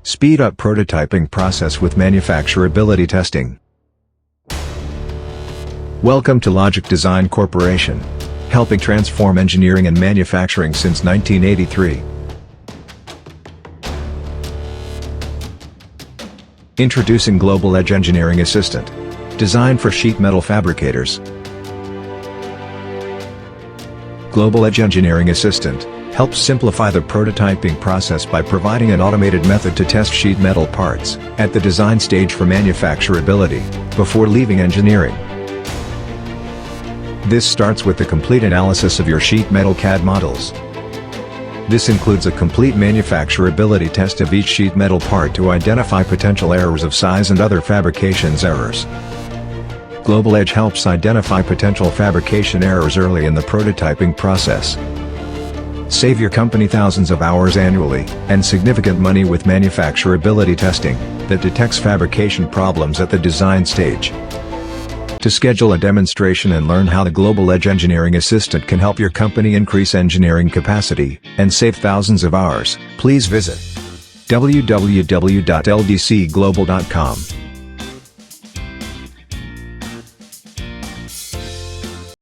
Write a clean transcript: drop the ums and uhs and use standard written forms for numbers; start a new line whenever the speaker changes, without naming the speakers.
Speed up prototyping process with manufacturability testing. Welcome to Logic Design Corporation, helping transform engineering and manufacturing since 1983. Introducing Global Edge Engineering Assistant, designed for sheet metal fabricators. Global Edge Engineering Assistant helps simplify the prototyping process by providing an automated method to test sheet metal parts at the design stage for manufacturability, before leaving engineering. This starts with the complete analysis of your sheet metal CAD models. This includes a complete manufacturability test of each sheet metal part to identify potential errors of size and other fabrications errors. Global Edge helps identify potential fabrication errors early in the prototyping process. Save your company thousands of hours annually, and significant money with manufacturability testing that detects fabrication problems at the design stage. To schedule a demonstration and learn how the Global Edge Engineering Assistant can help your company increase engineering capacity and save thousands of hours, please visit www.ldcglobal.com.